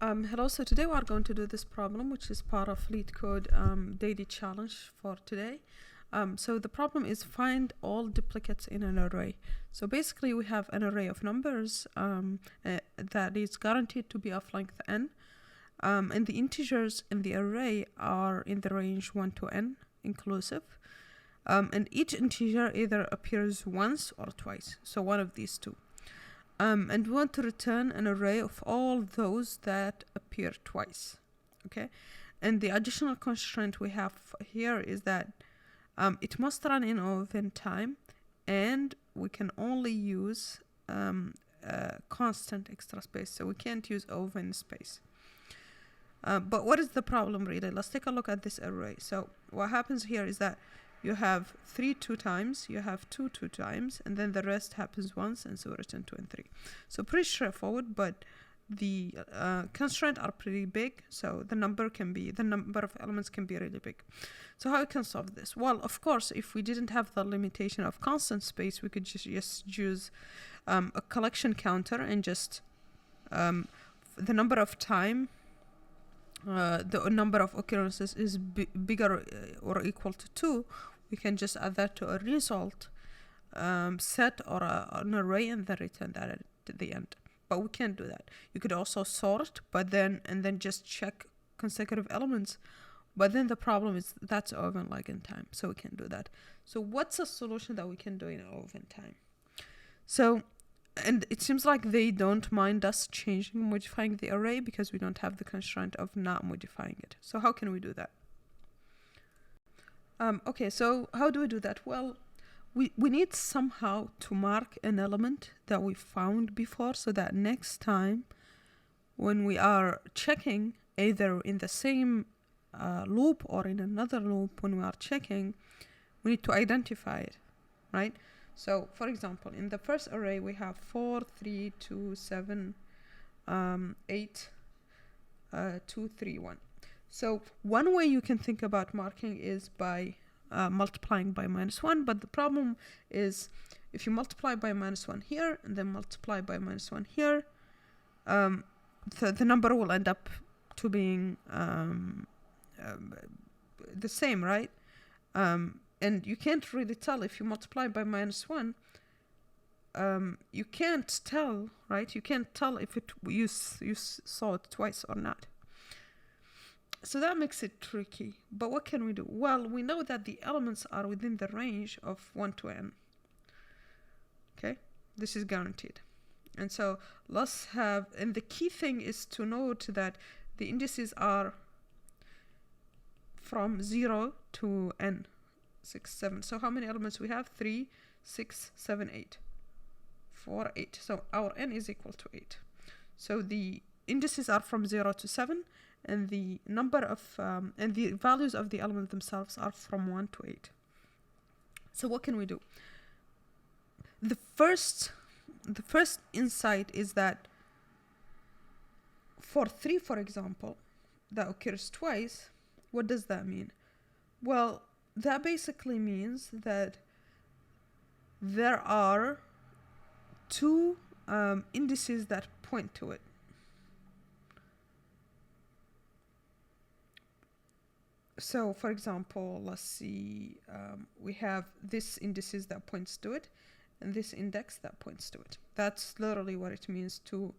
Hello, so today we are going to do this problem, which is part of Leetcode daily challenge for today. So the problem is find all duplicates in an array. So basically we have an array of numbers that is guaranteed to be of length n, and the integers in the array are in the range 1 to n inclusive, and each integer either appears once or twice, so one of these two. And we want to return an array of all those that appear twice, okay? And the additional constraint we have here is that it must run in oven time, and we can only use constant extra space, so we can't use oven space. But what is the problem really? Let's take a look at this array. So what happens here is that you have 3 2 times, you have 2 2 times, and then the rest happens once, and so we return 2 and 3. So pretty straightforward, but the constraints are pretty big, so the number of elements can be really big. So how we can solve this? Well, of course, if we didn't have the limitation of constant space, we could just use a collection counter and just the number of time, the number of occurrences is bigger or equal to 2, we can just add that to a result set or an array and then return that at the end. But we can't do that. You could also sort, and then just check consecutive elements. But then the problem is that's oven login time, so we can't do that. So what's a solution that we can do in oven time? So, and it seems like they don't mind us changing, modifying the array because we don't have the constraint of not modifying it. So how can we do that? Okay, so how do we do that? Well, we need somehow to mark an element that we found before, so that next time when we are checking either in the same loop or in another loop, when we are checking, we need to identify it, right? So for example, in the first array we have 4 3 2 7 8 2 3 1. So one way you can think about marking is by multiplying by -1, but the problem is if you multiply by -1 here and then multiply by -1 here, the number will end up to being the same, right? And you can't really tell if you multiply by -1. You can't tell, right? You can't tell if you saw it twice or not. So that makes it tricky. But what can we do? Well, we know that the elements are within the range of 1 to n. Okay, this is guaranteed. And so let's have, and the key thing is to note that the indices are from 0 to n, 6, 7. So how many elements we have? 3, 6, 7, 8. 4, 8. So our n is equal to 8. So the indices are from 0 to 7, and the number of and the values of the element themselves are from 1 to 8. So what can we do? The first insight is that for 3, for example, that occurs twice. What does that mean? Well, that basically means that there are 2 indices that point to it. So for example, let's see, we have this indices that points to it and this index that points to it. That's literally what it means to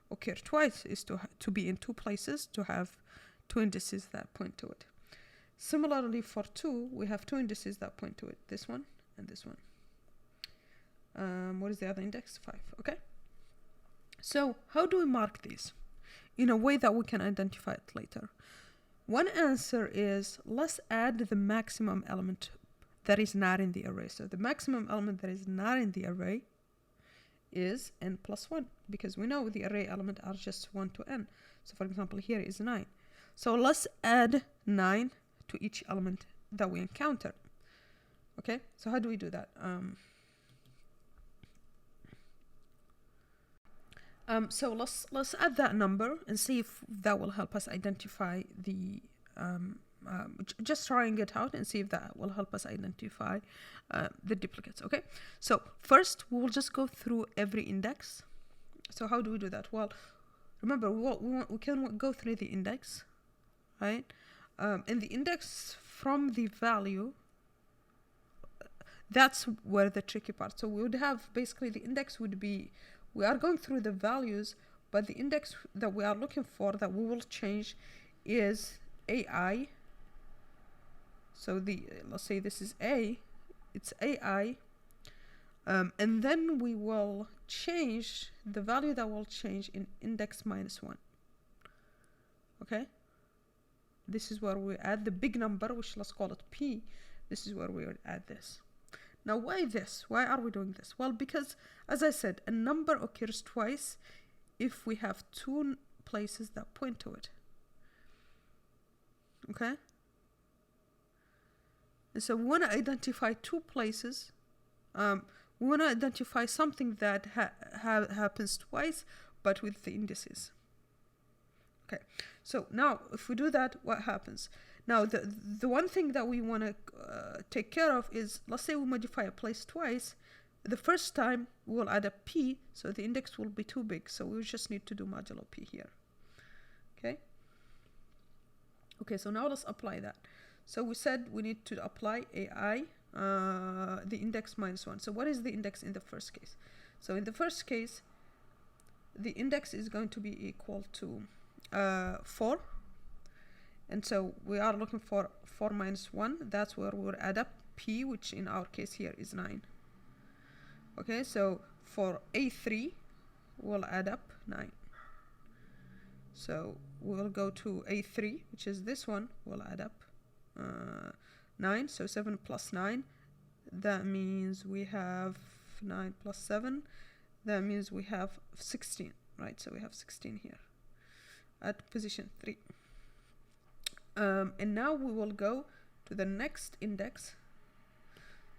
occur twice, is to be in 2 places, to have 2 indices that point to it. Similarly for 2, we have 2 indices that point to it, this one and this one. What is the other index? 5, okay? So how do we mark these in a way that we can identify it later? One answer is, let's add the maximum element that is not in the array. So the maximum element that is not in the array is n plus 1, because we know the array element are just 1 to n. So for example, here is 9. So let's add 9 to each element that we encounter. Okay, so how do we do that? So let's add that number and see if that will help us identify the just trying it out and see if that will help us identify the duplicates. Okay, so first we will just go through every index. So how do we do that? Well, remember, we can go through the index, right? And the index from the value, that's where the tricky part. So we would have basically the index would be, we are going through the values, but the index that we are looking for that we will change is AI. So let's say this is A, it's AI. And then we will change the value that will change in index -1. Okay? This is where we add the big number, which let's call it P. This is where we would add this. Now, why this? Why are we doing this? Well, because, as I said, a number occurs twice if we have two places that point to it. Okay? And so we want to identify two places. We want to identify something that happens twice, but with the indices. Okay, so now if we do that, what happens? Now, the one thing that we want to take care of is, let's say we modify a place twice. The first time we'll add a P, so the index will be too big. So we just need to do modulo P here. Okay. Okay, so now let's apply that. So we said we need to apply AI, the index -1. So what is the index in the first case? So in the first case, the index is going to be equal to 4. And so we are looking for 4 - 1. That's where we'll add up P, which in our case here is 9. Okay, so for A3, we'll add up 9. So we'll go to A3, which is this one, we'll add up 9. So 7 plus 9, that means we have 9 plus 7. That means we have 16, right? So we have 16 here at position 3. And now we will go to the next index.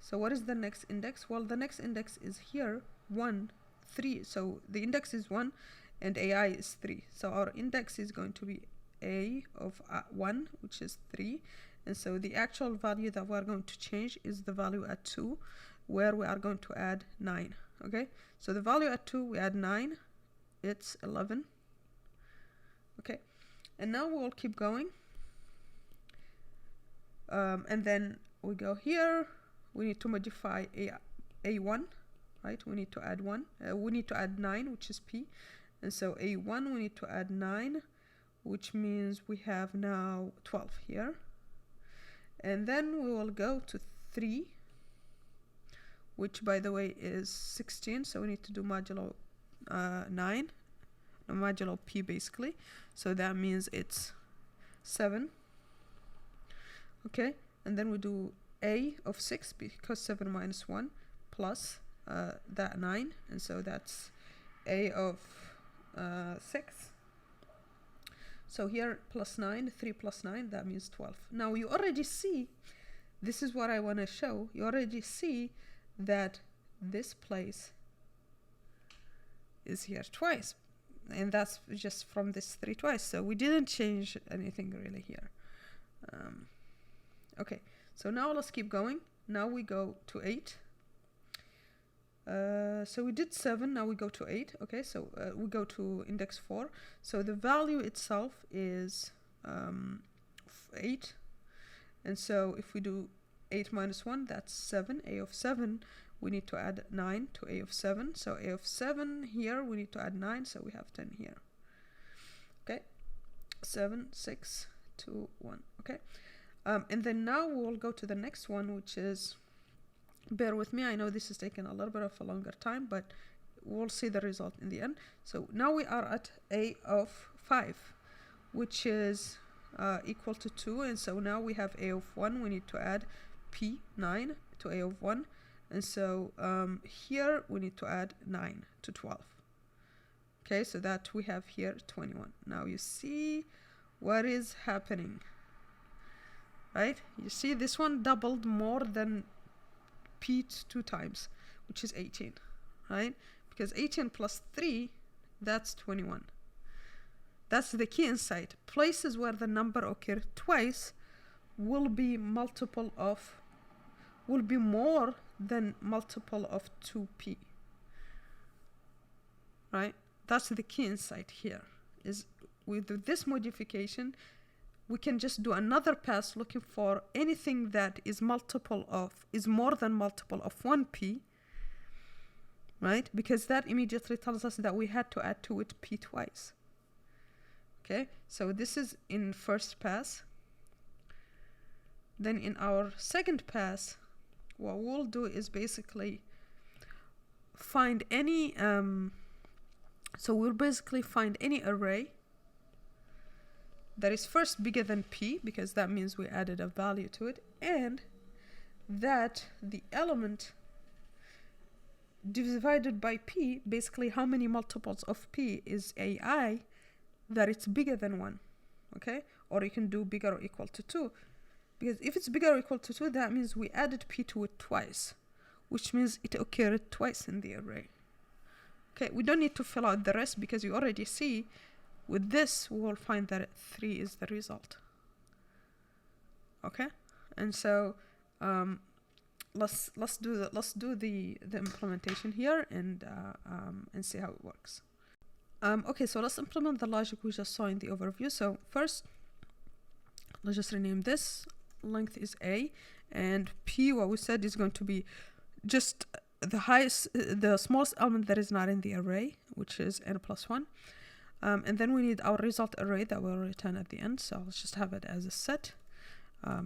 So what is the next index? Well, the next index is here, 1, 3. So the index is 1 and AI is 3. So our index is going to be A of 1, which is 3. And so the actual value that we're going to change is the value at 2, where we are going to add 9. Okay, so the value at 2, we add 9, it's 11. Okay, and now we'll keep going. And then we go here, we need to modify A1, right? We need to add 1. We need to add 9, which is P. And so A1, we need to add 9, which means we have now 12 here. And then we will go to 3, which by the way is 16. So we need to do modulo 9, no, modulo P basically. So that means it's 7. Okay, and then we do A of 6 because 7 - 1 plus that 9. And so that's A of 6. So here plus 9, 3 plus 9, that means 12. Now you already see, this is what I want to show. You already see that this place is here twice. And that's just from this 3 twice. So we didn't change anything really here. Okay, so now let's keep going. Now we go to 8. So we did 7, now we go to 8. Okay, so we go to index 4. So the value itself is 8. And so if we do 8 - 1, that's 7. A of 7, we need to add 9 to A of 7. So A of 7 here, we need to add 9, so we have 10 here. Okay, 7, 6, 2, 1. Okay, and then now we'll go to the next one, which is, bear with me, I know this is taking a little bit of a longer time, but we'll see the result in the end. So now we are at A of 5, which is equal to 2. And so now we have A of 1, we need to add P9 to A of 1. And so here we need to add 9 to 12. Okay, so that we have here 21. Now you see what is happening, right? You see this one doubled more than P 2 times, which is 18, right? Because 18 plus 3, that's 21. That's the key insight. Places where the number occurs twice will be more than multiple of 2P, right? That's the key insight here. is with this modification, we can just do another pass looking for anything that is more than multiple of 1p, right? Because that immediately tells us that we had to add to it p twice. Okay, so this is in first pass. Then in our second pass, what we'll do is basically find any, so we'll basically find any array that is first bigger than p, because that means we added a value to it, and that the element divided by p, basically how many multiples of p is ai, that it's bigger than 1, okay? Or you can do bigger or equal to 2, because if it's bigger or equal to 2, that means we added p to it twice, which means it occurred twice in the array. Okay, we don't need to fill out the rest, because you already see with this we will find that 3 is the result. Okay, and so let's do the implementation here and see how it works. Okay, so let's implement the logic we just saw in the overview. So first, let's just rename this. Length is a, and p, what we said, is going to be just the smallest element that is not in the array, which is n plus 1. And then we need our result array that will return at the end. So let's just have it as a set,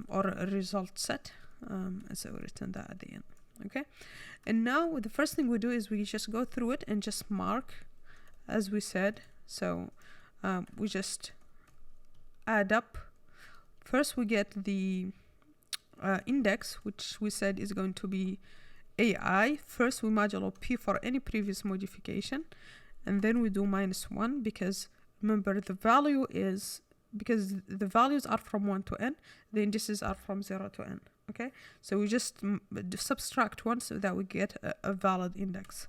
or a result set, and so we return that at the end. Okay, and now the first thing we do is we just go through it and just mark, as we said. So we just add up. First we get the index, which we said is going to be ai. First we modulo p for any previous modification, and then we do -1, because remember the value is, because the values are from 1 to n, the indices are from 0 to n. Okay, so we just subtract 1 so that we get a valid index.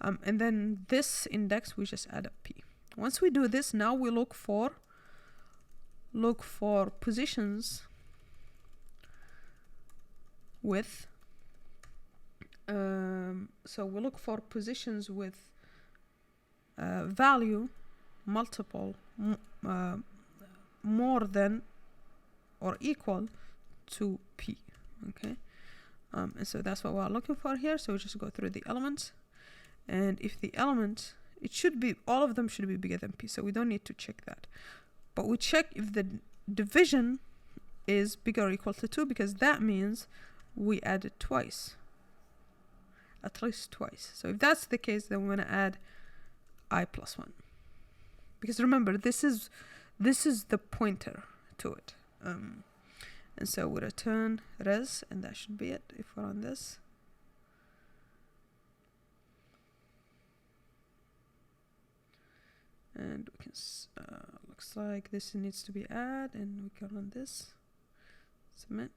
And then this index, we just add up p. Once we do this, now we look for positions with, so we look for positions with value multiple more than or equal to p. Okay, and so that's what we're looking for here. So we just go through the elements, and if the element, it should be, all of them should be bigger than p, so we don't need to check that, but we check if the division is bigger or equal to 2, because that means we added twice, at least twice. So if that's the case, then we're going to add I plus 1, because remember this is the pointer to it. And so we return res, and that should be it if we're on this. And we can looks like this needs to be add, and we can run this, submit,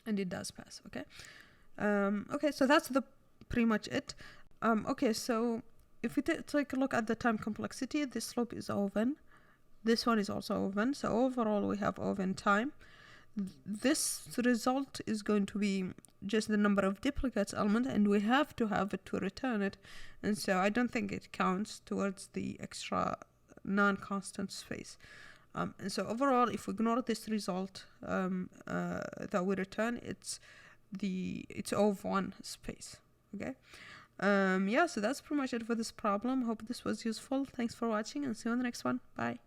and it does pass. Okay, okay, so that's pretty much it. Okay, so if we take a look at the time complexity, this slope is O(n). This one is also O(n). So overall we have O(n) time. This result is going to be just the number of duplicates element, and we have to have it to return it. And so I don't think it counts towards the extra non-constant space. And so overall, if we ignore this result that we return, it's O(1) space. Okay. Yeah, so that's pretty much it for this problem. Hope this was useful. Thanks for watching, and see you on the next one. Bye.